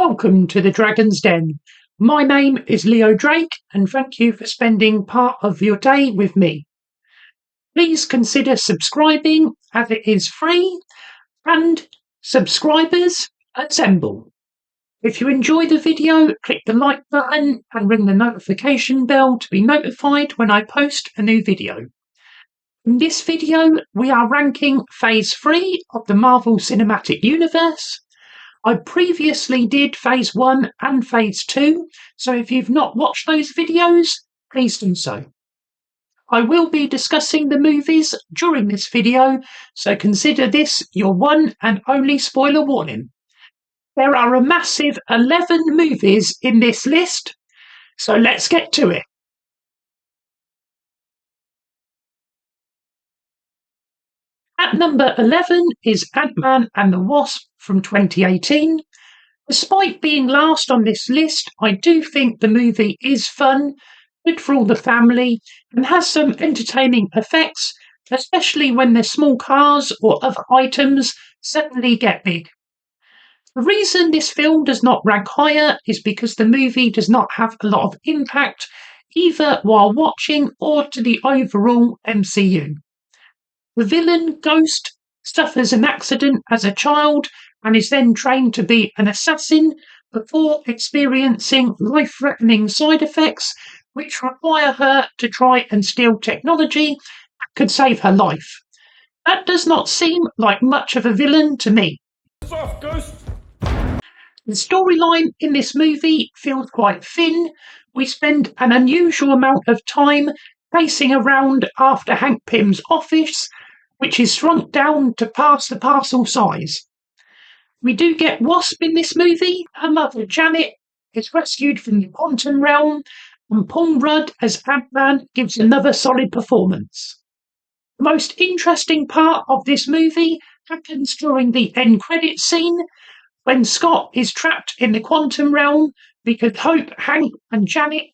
Welcome to the Dragon's Den. My name is Leo Drake, and thank you for spending part of your day with me. Please consider subscribing as it is free, and subscribers assemble. If you enjoy the video, click the like button and ring the notification bell to be notified when I post a new video. In this video, we are ranking Phase 3 of the Marvel Cinematic Universe. I previously did Phase 1 and Phase 2, so if you've not watched those videos, please do so. I will be discussing the movies during this video, so consider this your one and only spoiler warning. There are a massive 11 movies in this list, so let's get to it. At number 11 is Ant-Man and the Wasp from 2018. Despite being last on this list, I do think the movie is fun, good for all the family, and has some entertaining effects, especially when the small cars or other items suddenly get big. The reason this film does not rank higher is because the movie does not have a lot of impact, either while watching or to the overall MCU. The villain, Ghost, suffers an accident as a child and is then trained to be an assassin before experiencing life-threatening side effects which require her to try and steal technology that could save her life. That does not seem like much of a villain to me. Off, Ghost. The storyline in this movie feels quite thin. We spend an unusual amount of time pacing around after Hank Pym's office, which is shrunk down to past the parcel size. We do get Wasp in this movie. Her mother Janet is rescued from the quantum realm, and Paul Rudd as Ant-Man gives another solid performance. The most interesting part of this movie happens during the end credits scene, when Scott is trapped in the quantum realm because Hope, Hank and Janet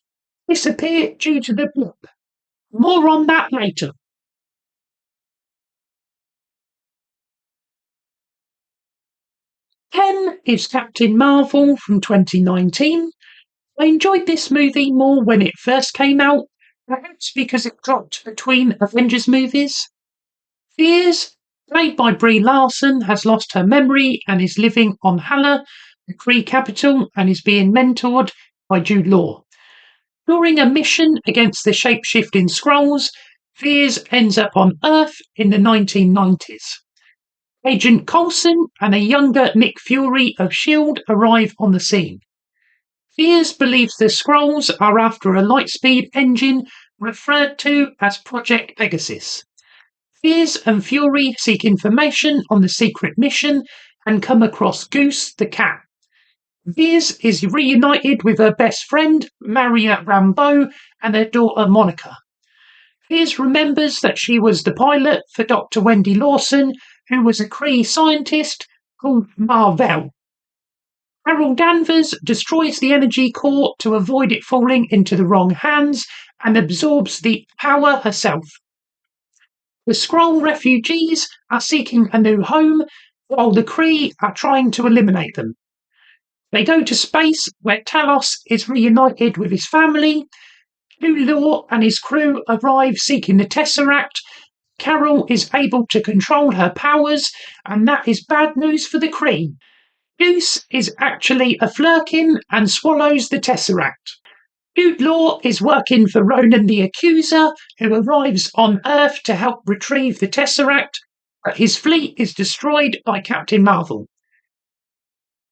disappear due to the blip. More on that later. Ken is Captain Marvel from 2019. I enjoyed this movie more when it first came out, perhaps because it dropped between Avengers movies. Fears, played by Brie Larson, has lost her memory and is living on Hala, the Kree capital, and is being mentored by Jude Law. During a mission against the shape-shifting Skrulls, Fears ends up on Earth in the 1990s. Agent Coulson and a younger Nick Fury of S.H.I.E.L.D. arrive on the scene. Fears believes the Skrulls are after a lightspeed engine referred to as Project Pegasus. Fears and Fury seek information on the secret mission and come across Goose the cat. Fears is reunited with her best friend, Maria Rambeau, and their daughter Monica. Fears remembers that she was the pilot for Dr. Wendy Lawson, who was a Kree scientist called Marvel. Carol Danvers destroys the energy core to avoid it falling into the wrong hands and absorbs the power herself. The Skrull refugees are seeking a new home, while the Kree are trying to eliminate them. They go to space, where Talos is reunited with his family. Jude Law and his crew arrive seeking the Tesseract. Carol is able to control her powers, and that is bad news for the Kree. Goose is actually a Flurkin and swallows the Tesseract. Jude Law is working for Ronan the Accuser, who arrives on Earth to help retrieve the Tesseract, but his fleet is destroyed by Captain Marvel.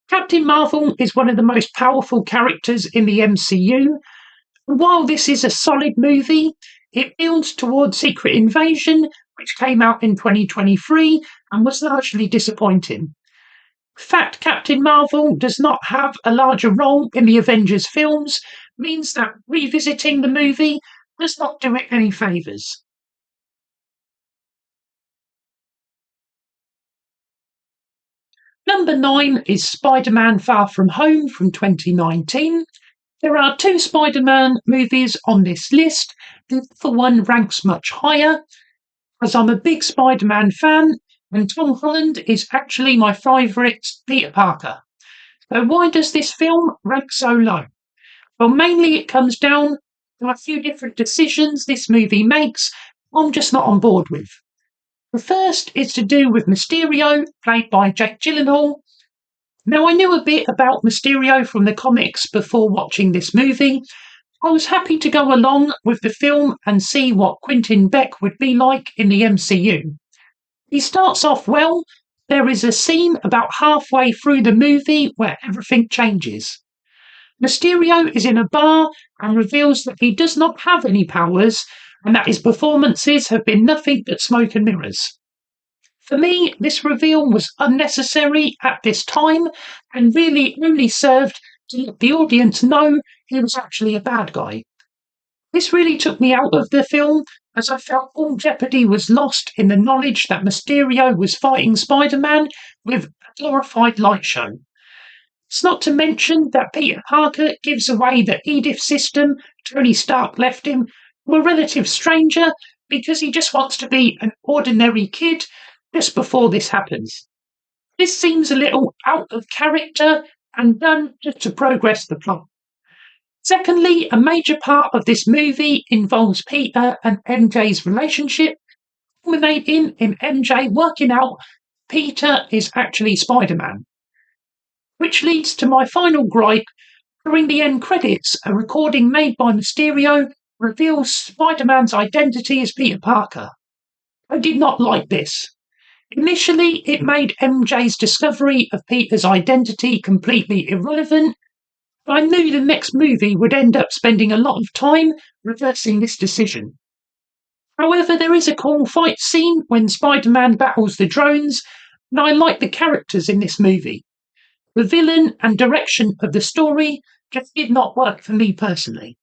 Captain Marvel is one of the most powerful characters in the MCU, and while this is a solid movie, it builds towards Secret Invasion, which came out in 2023 and was largely disappointing. The fact Captain Marvel does not have a larger role in the Avengers films means that revisiting the movie does not do it any favours. Number 9 is Spider-Man Far From Home from 2019. There are 2 Spider-Man movies on this list. The other one ranks much higher, as I'm a big Spider-Man fan, and Tom Holland is actually my favourite Peter Parker. So why does this film rank so low? Well, mainly it comes down to a few different decisions this movie makes I'm just not on board with. The first is to do with Mysterio, played by Jake Gyllenhaal. Now, I knew a bit about Mysterio from the comics before watching this movie. I was happy to go along with the film and see what Quentin Beck would be like in the MCU. He starts off well. There is a scene about halfway through the movie where everything changes. Mysterio is in a bar and reveals that he does not have any powers and that his performances have been nothing but smoke and mirrors. For me, this reveal was unnecessary at this time and really only served to let the audience know he was actually a bad guy. This really took me out of the film as I felt all jeopardy was lost in the knowledge that Mysterio was fighting Spider-Man with a glorified light show. It's not to mention that Peter Parker gives away the Edith system Tony Stark left him to a relative stranger because he just wants to be an ordinary kid just before this happens. This seems a little out of character and done just to progress the plot. Secondly, a major part of this movie involves Peter and MJ's relationship, culminating in MJ working out Peter is actually Spider-Man. Which leads to my final gripe. During the end credits, a recording made by Mysterio reveals Spider-Man's identity as Peter Parker. I did not like this. Initially, it made MJ's discovery of Peter's identity completely irrelevant, but I knew the next movie would end up spending a lot of time reversing this decision. However, there is a cool fight scene when Spider-Man battles the drones, and I like the characters in this movie. The villain and direction of the story just did not work for me personally.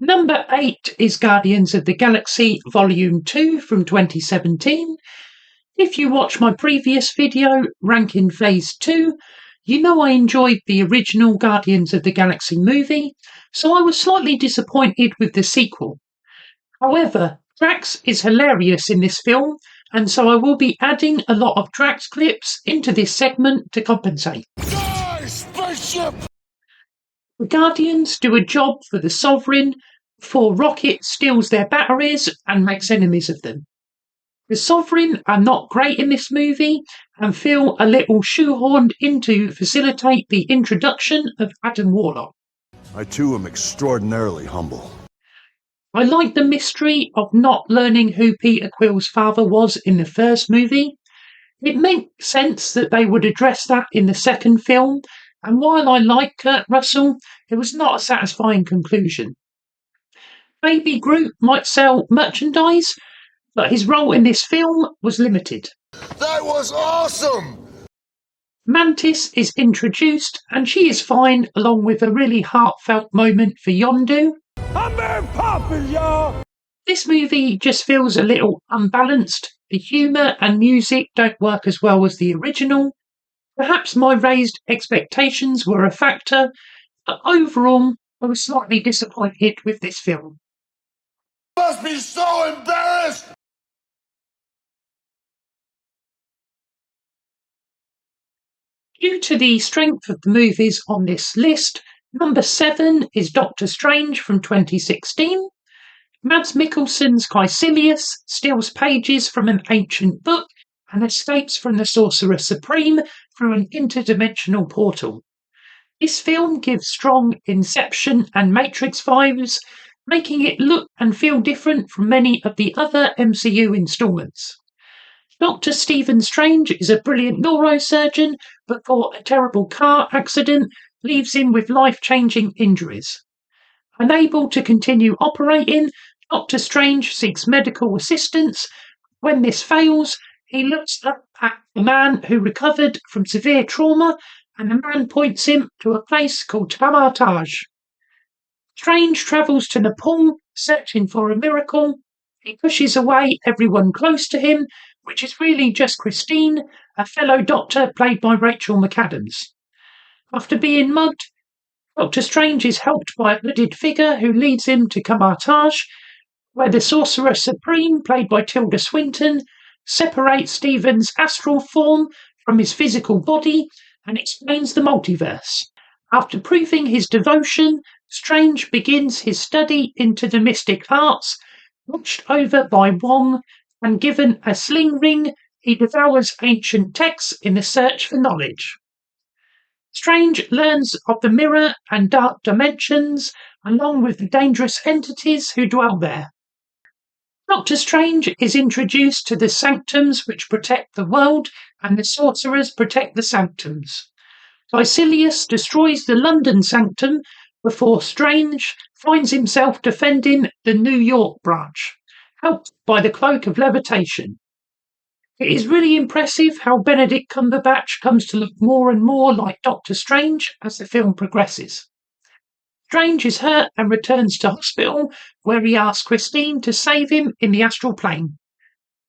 Number 8 is Guardians of the Galaxy Volume 2 from 2017. If you watch my previous video, ranking Phase 2, you know I enjoyed the original Guardians of the Galaxy movie, so I was slightly disappointed with the sequel. However, Drax is hilarious in this film, and so I will be adding a lot of Drax clips into this segment to compensate. Die, spaceship! The Guardians do a job for the Sovereign before Rocket steals their batteries and makes enemies of them. The Sovereign are not great in this movie and feel a little shoehorned in to facilitate the introduction of Adam Warlock. I too am extraordinarily humble. I like the mystery of not learning who Peter Quill's father was in the first movie. It makes sense that they would address that in the second film, and while I like Kurt Russell, it was not a satisfying conclusion. Baby Groot might sell merchandise, but his role in this film was limited. That was awesome! Mantis is introduced, and she is fine, along with a really heartfelt moment for Yondu. I'm very poppin', y'all! This movie just feels a little unbalanced. The humour and music don't work as well as the original. Perhaps my raised expectations were a factor, but overall, I was slightly disappointed with this film. Must be so embarrassed! Due to the strength of the movies on this list, number 7 is Doctor Strange from 2016. Mads Mikkelsen's Caecilius steals pages from an ancient book and escapes from the Sorcerer Supreme through an interdimensional portal. This film gives strong Inception and Matrix vibes, making it look and feel different from many of the other MCU installments. Dr. Stephen Strange is a brilliant neurosurgeon before a terrible car accident leaves him with life-changing injuries. Unable to continue operating, Dr. Strange seeks medical assistance. When this fails, he looks up at the man who recovered from severe trauma, and the man points him to a place called Tamatage. Strange travels to Nepal, searching for a miracle. He pushes away everyone close to him, which is really just Christine, a fellow doctor played by Rachel McAdams. After being mugged, Doctor Strange is helped by a hooded figure who leads him to Kamatage, where the Sorcerer Supreme, played by Tilda Swinton, separates Stephen's astral form from his physical body, and explains the multiverse. After proving his devotion, Strange begins his study into the mystic arts. Watched over by Wong and given a sling ring, he devours ancient texts in the search for knowledge. Strange learns of the mirror and dark dimensions, along with the dangerous entities who dwell there. Doctor Strange is introduced to the sanctums which protect the world, and the sorcerers protect the sanctums. Caecilius destroys the London sanctum before Strange finds himself defending the New York branch, helped by the Cloak of Levitation. It is really impressive how Benedict Cumberbatch comes to look more and more like Doctor Strange as the film progresses. Strange is hurt and returns to hospital, where he asks Christine to save him in the astral plane.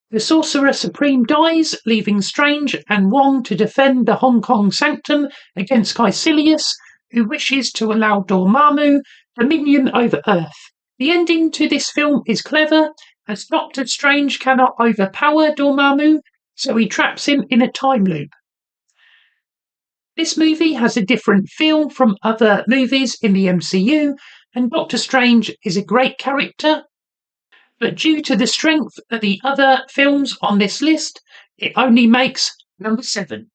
The Sorcerer Supreme dies, leaving Strange and Wong to defend the Hong Kong Sanctum against Caecilius, who wishes to allow Dormammu dominion over Earth. The ending to this film is clever, as Doctor Strange cannot overpower Dormammu, so he traps him in a time loop. This movie has a different feel from other movies in the MCU, and Doctor Strange is a great character, but due to the strength of the other films on this list, it only makes number 7.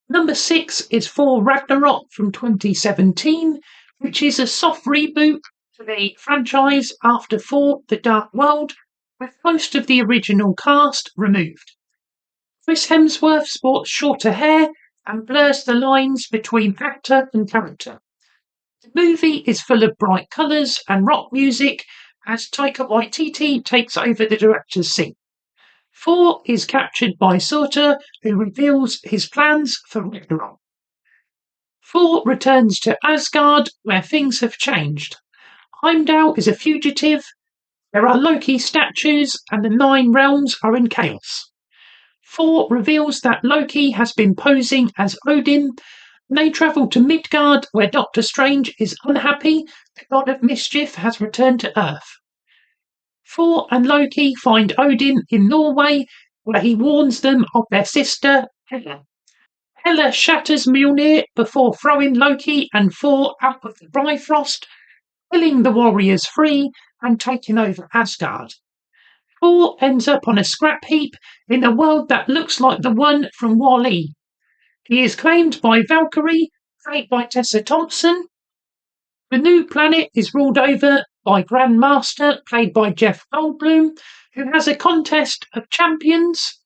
Number 6 is Thor Ragnarok from 2017, which is a soft reboot to the franchise after Thor: The Dark World, with most of the original cast removed. Chris Hemsworth sports shorter hair and blurs the lines between actor and character. The movie is full of bright colours and rock music as Taika Waititi takes over the director's seat. Thor is captured by Surtur, who reveals his plans for Ragnarok. Thor returns to Asgard, where things have changed. Heimdall is a fugitive, there are Loki statues, and the 9 realms are in chaos. Thor reveals that Loki has been posing as Odin, and they travel to Midgard, where Doctor Strange is unhappy the god of mischief has returned to Earth. Thor and Loki find Odin in Norway, where he warns them of their sister, Hela. Hela shatters Mjolnir before throwing Loki and Thor out of the Bifrost, killing the warriors free and taking over Asgard. Thor ends up on a scrap heap in a world that looks like the one from Wall-E. He is claimed by Valkyrie, played by Tessa Thompson. The new planet is ruled over by Grandmaster, played by Jeff Goldblum, who has a contest of champions.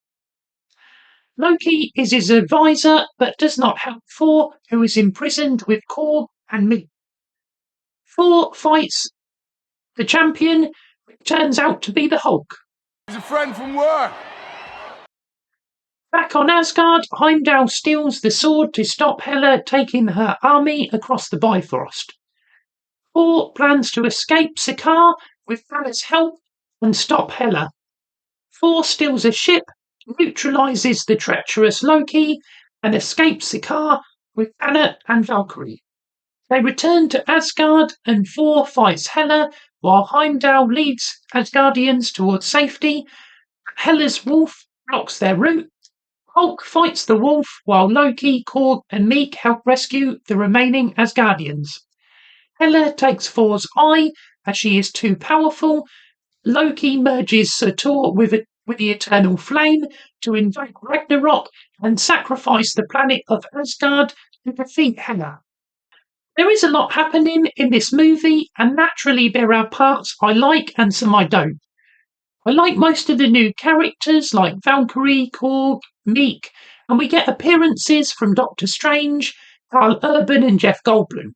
Loki is his advisor, but does not help Thor, who is imprisoned with Korg and Meek. Thor fights the champion, which turns out to be the Hulk. He's a friend from work. Back on Asgard, Heimdall steals the sword to stop Hela taking her army across the Bifrost. Thor plans to escape Sakaar with Thanos' help and stop Hela. Thor steals a ship, neutralizes the treacherous Loki, and escapes Sakaar with Anna and Valkyrie. They return to Asgard, and Thor fights Hela while Heimdall leads Asgardians towards safety. Hela's wolf blocks their route. Hulk fights the wolf while Loki, Korg, and Meek help rescue the remaining Asgardians. Hela takes Thor's eye as she is too powerful. Loki merges Surtur with the Eternal Flame to invoke Ragnarok and sacrifice the planet of Asgard to defeat Hela. There is a lot happening in this movie, and naturally there are parts I like and some I don't. I like most of the new characters like Valkyrie, Korg, Meek, and we get appearances from Doctor Strange, Carl Urban and Jeff Goldblum.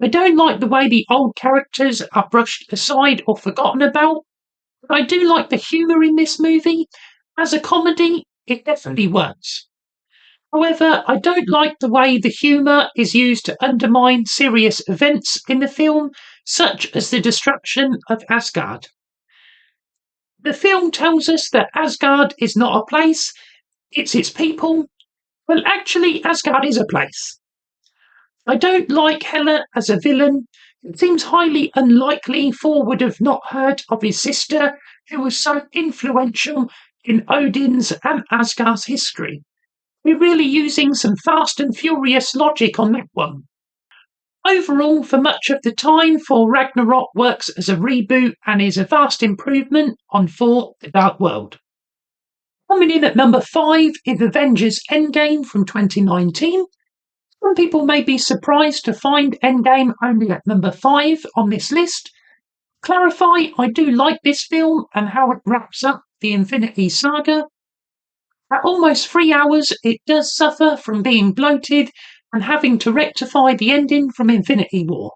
I don't like the way the old characters are brushed aside or forgotten about, but I do like the humour in this movie. As a comedy, it definitely works. However, I don't like the way the humour is used to undermine serious events in the film, such as the destruction of Asgard. The film tells us that Asgard is not a place, it's its people. Well, actually, Asgard is a place. I don't like Hela as a villain It seems highly unlikely Thor would have not heard of his sister, who was so influential in Odin's and Asgard's history. We're really using some fast and furious logic on that one. Overall, for much of the time, Thor Ragnarok works as a reboot and is a vast improvement on Thor The Dark World. Coming in at number 5 is Avengers Endgame from 2019. Some people may be surprised to find Endgame only at number 5 on this list. Clarify, I do like this film and how it wraps up the Infinity Saga. At almost 3 hours, it does suffer from being bloated and having to rectify the ending from Infinity War.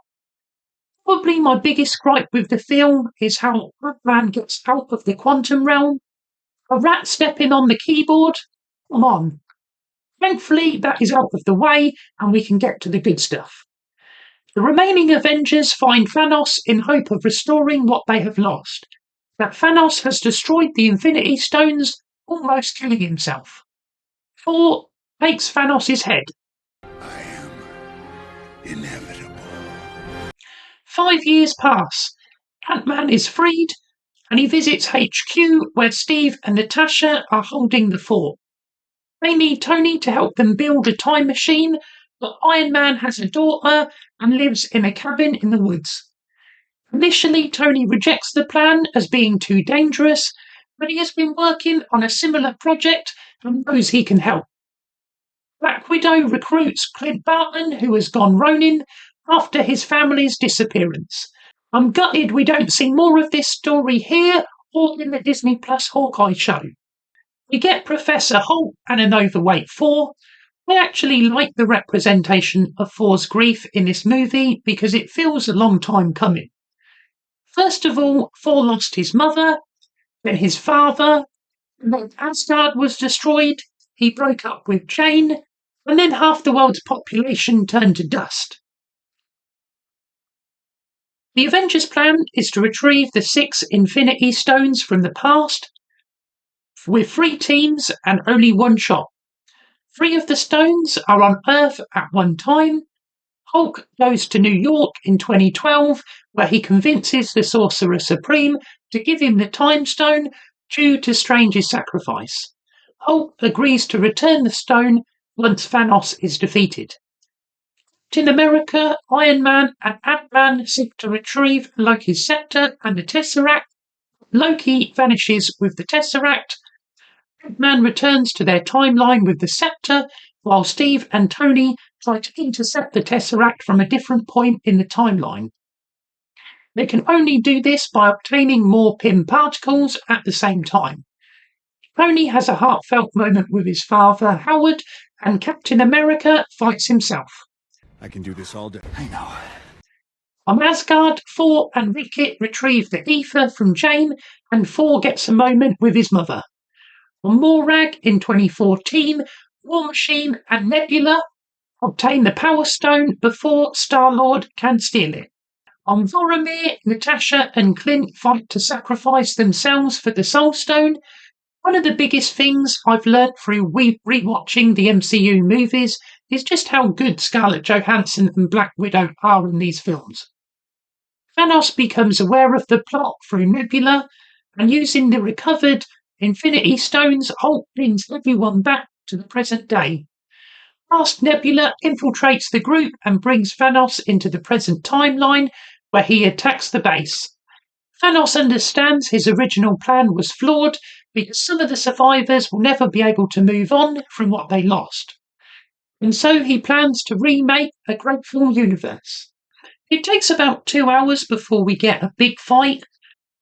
Probably my biggest gripe with the film is how Batman gets out of the quantum realm. A rat stepping on the keyboard? Come on. Thankfully, that is out of the way and we can get to the good stuff. The remaining Avengers find Thanos in hope of restoring what they have lost. That Thanos has destroyed the Infinity Stones, almost killing himself. Thor takes Thanos' head. I am inevitable. 5 years pass. Ant-Man is freed and he visits HQ where Steve and Natasha are holding the fort. They need Tony to help them build a time machine, but Iron Man has a daughter and lives in a cabin in the woods. Initially, Tony rejects the plan as being too dangerous, but he has been working on a similar project and knows he can help. Black Widow recruits Clint Barton, who has gone Ronin, after his family's disappearance. I'm gutted we don't see more of this story here or in the Disney Plus Hawkeye show. We get Professor Hulk and an overweight Thor. I actually like the representation of Thor's grief in this movie because it feels a long time coming. First of all, Thor lost his mother, then his father, and then Asgard was destroyed, he broke up with Jane, and then half the world's population turned to dust. The Avengers' plan is to retrieve the 6 Infinity Stones from the past with 3 teams and only 1 shot. 3 of the stones are on Earth at one time. Hulk goes to New York in 2012, where he convinces the Sorcerer Supreme to give him the Time Stone due to Strange's sacrifice. Hulk agrees to return the stone once Thanos is defeated. Captain America, Iron Man, and Ant-Man seek to retrieve Loki's scepter and the Tesseract. Loki vanishes with the Tesseract. Ant-Man returns to their timeline with the scepter, while Steve and Tony try to intercept the Tesseract from a different point in the timeline. They can only do this by obtaining more Pym particles at the same time. Tony has a heartfelt moment with his father, Howard, and Captain America fights himself. I can do this all day. I know. On Asgard, Thor and Rocket retrieve the ether from Jane, and Thor gets a moment with his mother. On Morag in 2014, War Machine and Nebula obtain the Power Stone before Star-Lord can steal it. On Voromir, Natasha and Clint fight to sacrifice themselves for the Soul Stone. One of the biggest things I've learnt through rewatching the MCU movies is just how good Scarlett Johansson and Black Widow are in these films. Thanos becomes aware of the plot through Nebula, and using the recovered Infinity Stones, Hulk brings everyone back to the present day. Last, Nebula infiltrates the group and brings Thanos into the present timeline, where he attacks the base. Thanos understands his original plan was flawed because some of the survivors will never be able to move on from what they lost. And so he plans to remake a grateful universe. It takes about 2 hours before we get a big fight,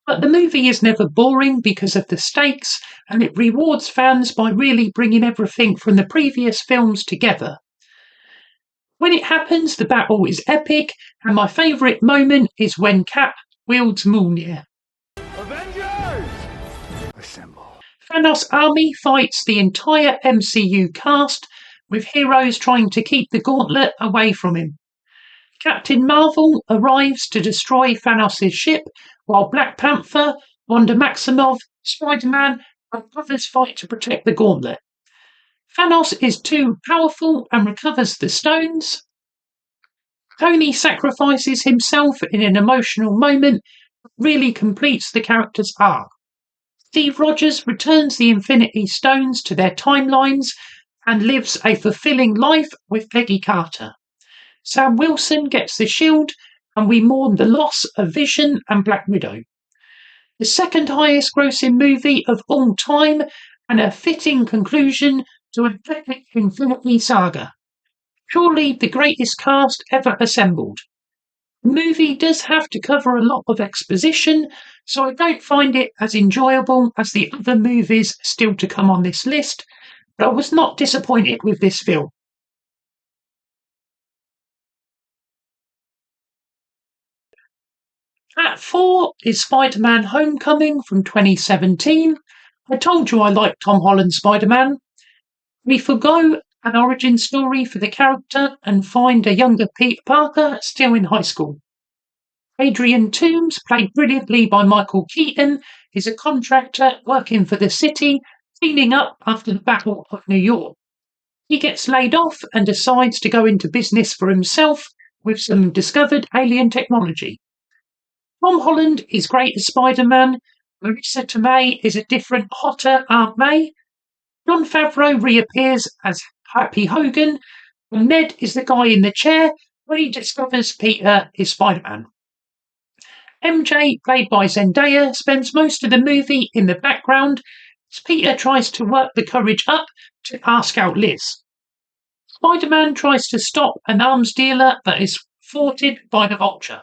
but the movie is never boring because of the stakes, and it rewards fans by really bringing everything from the previous films together. When it happens, the battle is epic, and my favourite moment is when Cap wields Mjolnir. Avengers! Assemble. Thanos' army fights the entire MCU cast, with heroes trying to keep the gauntlet away from him. Captain Marvel arrives to destroy Thanos' ship, while Black Panther, Wanda Maximoff, Spider-Man, and others fight to protect the gauntlet. Thanos is too powerful and recovers the stones. Tony sacrifices himself in an emotional moment that really completes the character's arc. Steve Rogers returns the Infinity Stones to their timelines and lives a fulfilling life with Peggy Carter. Sam Wilson gets the shield, and we mourn the loss of Vision and Black Widow. The second highest grossing movie of all time, and a fitting conclusion to an epic Infinity Saga. Surely the greatest cast ever assembled. The movie does have to cover a lot of exposition, so I don't find it as enjoyable as the other movies still to come on this list, but I was not disappointed with this film. At 4 is Spider-Man Homecoming from 2017. I told you I liked Tom Holland's Spider-Man. We forgo an origin story for the character and find a younger Peter Parker still in high school. Adrian Toomes, played brilliantly by Michael Keaton, is a contractor working for the city, cleaning up after the Battle of New York. He gets laid off and decides to go into business for himself with some discovered alien technology. Tom Holland is great as Spider-Man. Marissa Tomei is a different, hotter Aunt May. Jon Favreau reappears as Happy Hogan, and Ned is the guy in the chair when he discovers Peter is Spider-Man. MJ, played by Zendaya, spends most of the movie in the background as Peter tries to work the courage up to ask out Liz. Spider-Man tries to stop an arms dealer that is thwarted by the Vulture.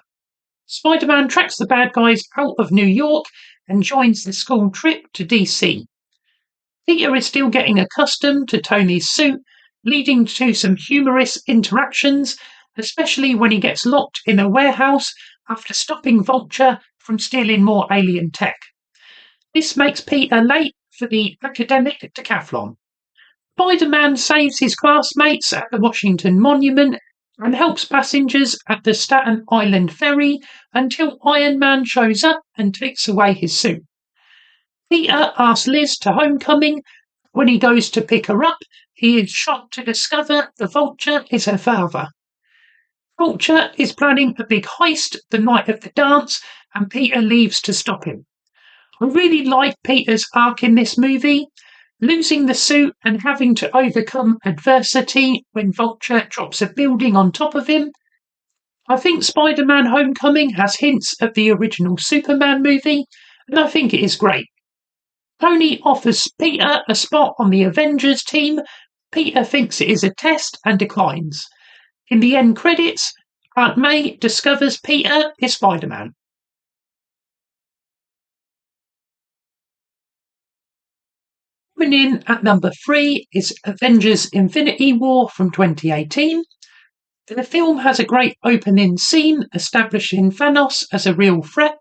Spider-Man tracks the bad guys out of New York and joins the school trip to DC. Peter is still getting accustomed to Tony's suit, leading to some humorous interactions, especially when he gets locked in a warehouse after stopping Vulture from stealing more alien tech. This makes Peter late for the academic decathlon. Spider-Man saves his classmates at the Washington Monument and helps passengers at the Staten Island ferry until Iron Man shows up and takes away his suit. Peter asks Liz to homecoming. When he goes to pick her up, he is shocked to discover the Vulture is her father. Vulture is planning a big heist the night of the dance, and Peter leaves to stop him. I really like Peter's arc in this movie, losing the suit and having to overcome adversity when Vulture drops a building on top of him. I think Spider-Man Homecoming has hints of the original Superman movie, and I think it is great. Tony offers Peter a spot on the Avengers team. Peter thinks it is a test and declines. In the end credits, Aunt May discovers Peter is Spider-Man. Coming in at number 3 is Avengers Infinity War from 2018. The film has a great opening scene establishing Thanos as a real threat.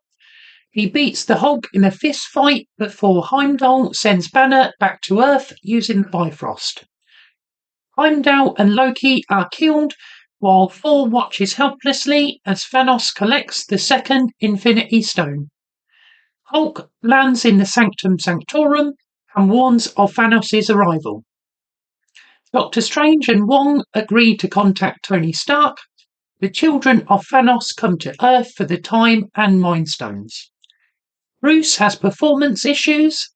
He beats the Hulk in a fist fight before Heimdall sends Banner back to Earth using the Bifrost. Heimdall and Loki are killed while Thor watches helplessly as Thanos collects the second Infinity Stone. Hulk lands in the Sanctum Sanctorum and warns of Thanos' arrival. Doctor Strange and Wong agree to contact Tony Stark. The children of Thanos come to Earth for the Time and Mind Stones. Bruce has performance issues.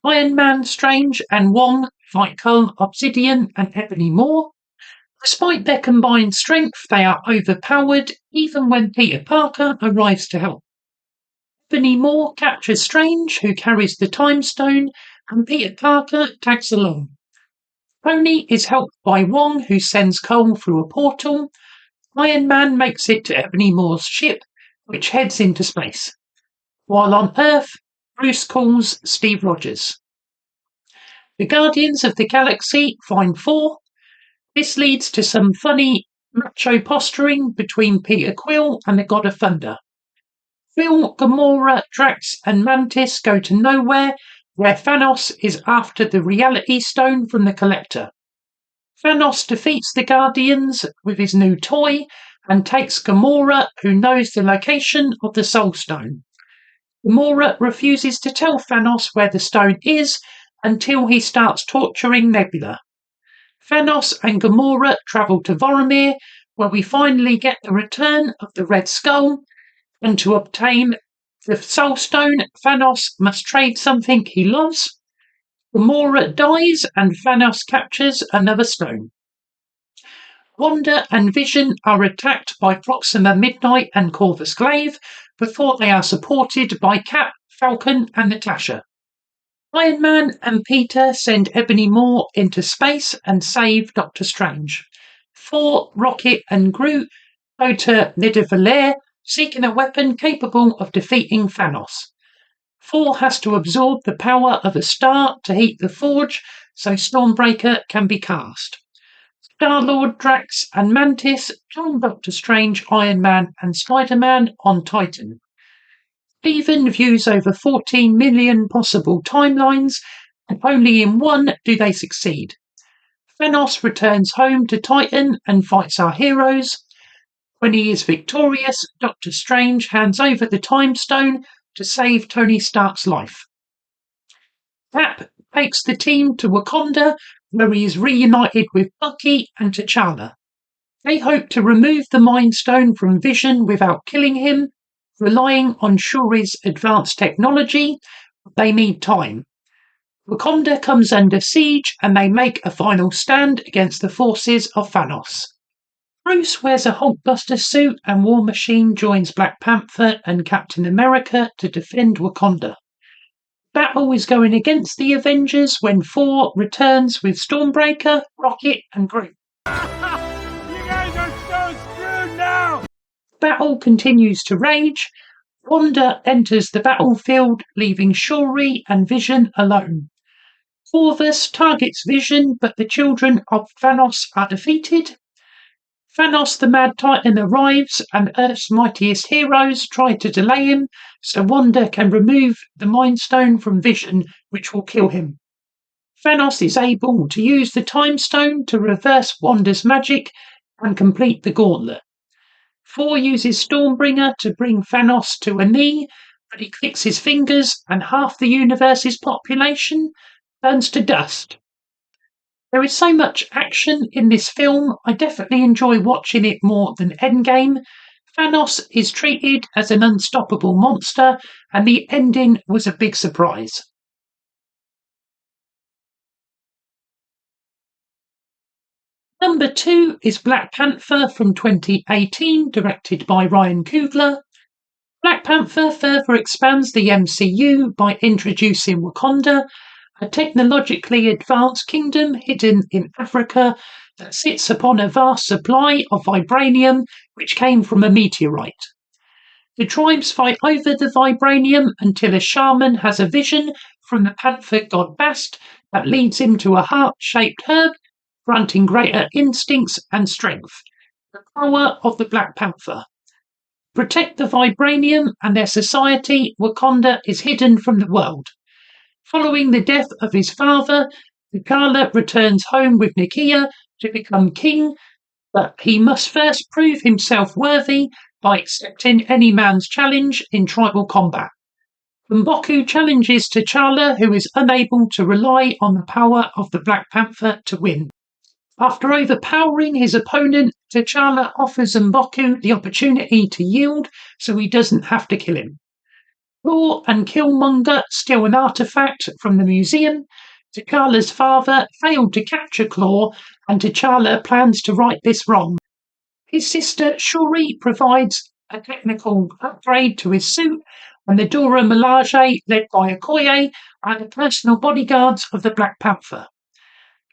Iron Man, Strange and Wong fight Cole Obsidian and Ebony Maw. Despite their combined strength, they are overpowered even when Peter Parker arrives to help. Ebony Maw captures Strange, who carries the Time Stone, and Peter Parker tags along. Tony is helped by Wong, who sends Cole through a portal. Iron Man makes it to Ebony Maw's ship, which heads into space. While on Earth, Bruce calls Steve Rogers. The Guardians of the Galaxy find Thor. This leads to some funny macho posturing between Peter Quill and the God of Thunder. Phil, Gamora, Drax and Mantis go to nowhere, where Thanos is after the Reality Stone from the Collector. Thanos defeats the Guardians with his new toy and takes Gamora, who knows the location of the Soul Stone. Gamora refuses to tell Thanos where the stone is until he starts torturing Nebula. Thanos and Gamora travel to Vormir, where we finally get the return of the Red Skull, and to obtain the Soul Stone, Thanos must trade something he loves. Gamora dies and Thanos captures another stone. Wanda and Vision are attacked by Proxima Midnight and Corvus Glaive before they are supported by Cap, Falcon and Natasha. Iron Man and Peter send Ebony Maw into space and save Doctor Strange. Thor, Rocket and Groot go to Nidavellir seeking a weapon capable of defeating Thanos. Thor has to absorb the power of a star to heat the forge so Stormbreaker can be cast. Star-Lord, Drax and Mantis join Doctor Strange, Iron Man and Spider-Man on Titan. Steven views over 14 million possible timelines, and only in one do they succeed. Thanos returns home to Titan and fights our heroes. When he is victorious, Doctor Strange hands over the Time Stone to save Tony Stark's life. Cap takes the team to Wakanda, where he is reunited with Bucky and T'Challa. They hope to remove the Mind Stone from Vision without killing him, relying on Shuri's advanced technology. They need time. Wakanda comes under siege and they make a final stand against the forces of Thanos. Bruce wears a Hulkbuster suit and War Machine joins Black Panther and Captain America to defend Wakanda. Battle is going against the Avengers when Thor returns with Stormbreaker, Rocket and Groot. You guys are so screwed now! Battle continues to rage. Wanda enters the battlefield, leaving Shuri and Vision alone. Corvus targets Vision, but the children of Thanos are defeated. Thanos the Mad Titan arrives, and Earth's mightiest heroes try to delay him so Wanda can remove the Mind Stone from Vision, which will kill him. Thanos is able to use the Time Stone to reverse Wanda's magic and complete the gauntlet. Thor uses Stormbringer to bring Thanos to a knee, but he clicks his fingers and half the universe's population turns to dust. There is so much action in this film, I definitely enjoy watching it more than Endgame. Thanos is treated as an unstoppable monster, and the ending was a big surprise. Number 2 is Black Panther from 2018, directed by Ryan Coogler. Black Panther further expands the MCU by introducing Wakanda, a technologically advanced kingdom hidden in Africa that sits upon a vast supply of vibranium which came from a meteorite. The tribes fight over the vibranium until a shaman has a vision from the panther god Bast that leads him to a heart-shaped herb, granting greater instincts and strength. The power of the Black Panther. Protect the vibranium and their society, Wakanda is hidden from the world. Following the death of his father, T'Challa returns home with Nakia to become king, but he must first prove himself worthy by accepting any man's challenge in tribal combat. M'Baku challenges T'Challa, who is unable to rely on the power of the Black Panther to win. After overpowering his opponent, T'Challa offers M'Baku the opportunity to yield so he doesn't have to kill him. Thor and Killmonger steal an artifact from the museum. T'Challa's father failed to capture Claw, and T'Challa plans to right this wrong. His sister Shuri provides a technical upgrade to his suit, and the Dora Milaje, led by Okoye, are the personal bodyguards of the Black Panther.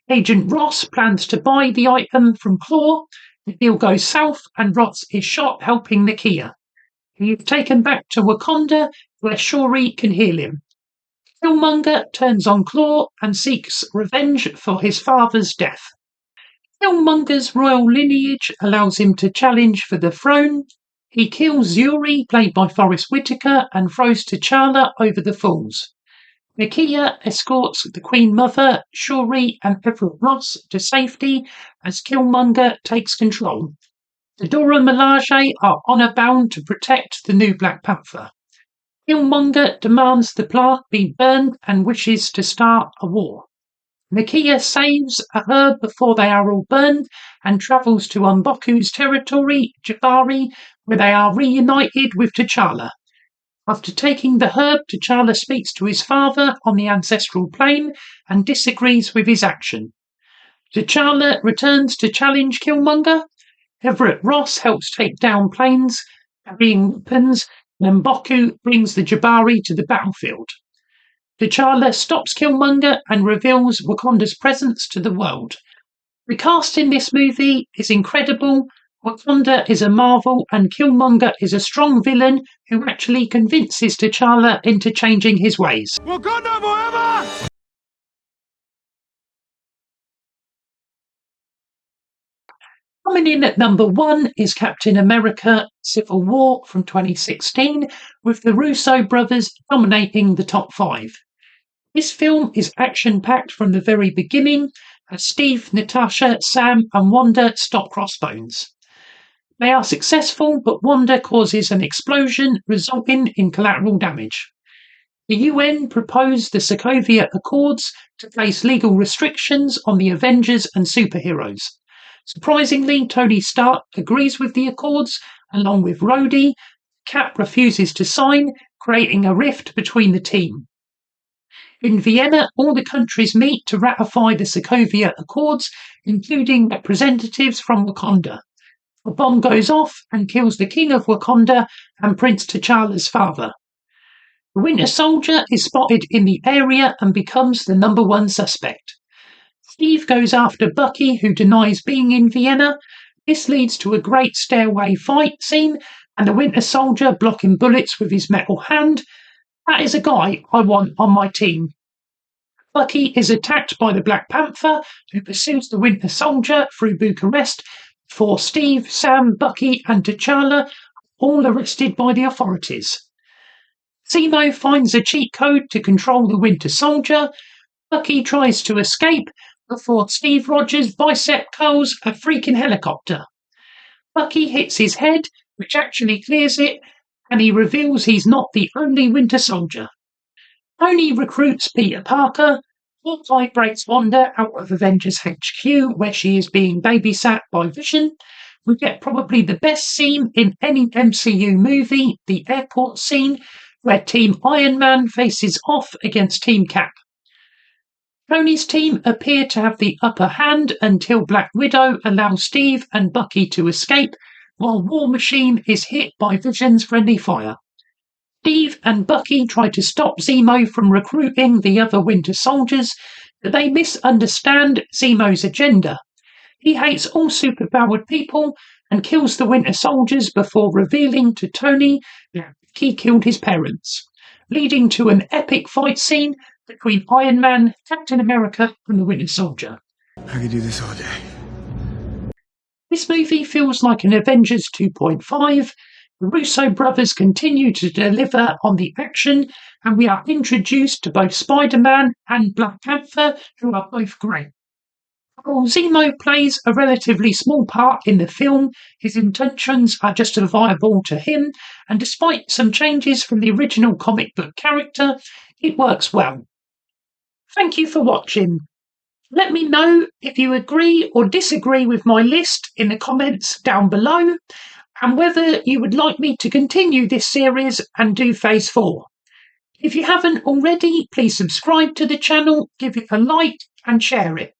Agent Ross plans to buy the item from Claw. The deal goes south, and Ross is shot helping Nakia. He is taken back to Wakanda, where Shuri can heal him. Killmonger turns on Claw and seeks revenge for his father's death. Killmonger's royal lineage allows him to challenge for the throne. He kills Yuri, played by Forrest Whitaker, and throws T'Challa over the falls. Nakia escorts the Queen Mother, Shuri, and Everett Ross to safety as Killmonger takes control. The Dora Milaje are honour-bound to protect the new Black Panther. Killmonger demands the plant be burned and wishes to start a war. Nakia saves a herb before they are all burned and travels to M'Baku's territory, Jabari, where they are reunited with T'Challa. After taking the herb, T'Challa speaks to his father on the ancestral plane and disagrees with his action. T'Challa returns to challenge Killmonger. Everett Ross helps take down planes carrying weapons, and M'Baku brings the Jabari to the battlefield. T'Challa stops Killmonger and reveals Wakanda's presence to the world. The cast in this movie is incredible. Wakanda is a marvel, and Killmonger is a strong villain who actually convinces T'Challa into changing his ways. Wakanda forever! Coming in at number 1 is Captain America Civil War from 2016, with the Russo brothers dominating the top 5. This film is action-packed from the very beginning, as Steve, Natasha, Sam and Wanda stop Crossbones. They are successful, but Wanda causes an explosion, resulting in collateral damage. The UN proposed the Sokovia Accords to place legal restrictions on the Avengers and superheroes. Surprisingly, Tony Stark agrees with the Accords, along with Rhodey. Cap refuses to sign, creating a rift between the team. In Vienna, all the countries meet to ratify the Sokovia Accords, including representatives from Wakanda. A bomb goes off and kills the King of Wakanda and Prince T'Challa's father. The Winter Soldier is spotted in the area and becomes the number 1 suspect. Steve goes after Bucky, who denies being in Vienna. This leads to a great stairway fight scene and the Winter Soldier blocking bullets with his metal hand. That is a guy I want on my team. Bucky is attacked by the Black Panther, who pursues the Winter Soldier through Bucharest before Steve, Sam, Bucky and T'Challa are all arrested by the authorities. Zemo finds a cheat code to control the Winter Soldier. Bucky tries to escape before Steve Rogers bicep curls a freaking helicopter. Bucky hits his head, which actually clears it, and he reveals he's not the only Winter Soldier. Tony recruits Peter Parker. Hawkeye breaks Wanda out of Avengers HQ, where she is being babysat by Vision. We get probably the best scene in any MCU movie, the airport scene, where Team Iron Man faces off against Team Cap. Tony's team appear to have the upper hand until Black Widow allows Steve and Bucky to escape, while War Machine is hit by Vision's friendly fire. Steve and Bucky try to stop Zemo from recruiting the other Winter Soldiers, but they misunderstand Zemo's agenda. He hates all superpowered people and kills the Winter Soldiers before revealing to Tony that he killed his parents, leading to an epic fight scene between Iron Man, Captain America and the Winter Soldier. I could do this all day. This movie feels like an Avengers 2.5. The Russo brothers continue to deliver on the action, and we are introduced to both Spider-Man and Black Panther, who are both great. While Zemo plays a relatively small part in the film, his intentions are justifiable to him, and despite some changes from the original comic book character, it works well. Thank you for watching. Let me know if you agree or disagree with my list in the comments down below, and whether you would like me to continue this series and do Phase 4. If you haven't already, please subscribe to the channel, give it a like and share it.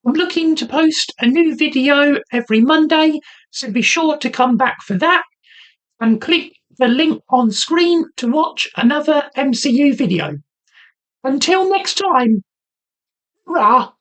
I'm looking to post a new video every Monday, so be sure to come back for that and click the link on screen to watch another MCU video. Until next time, hurrah!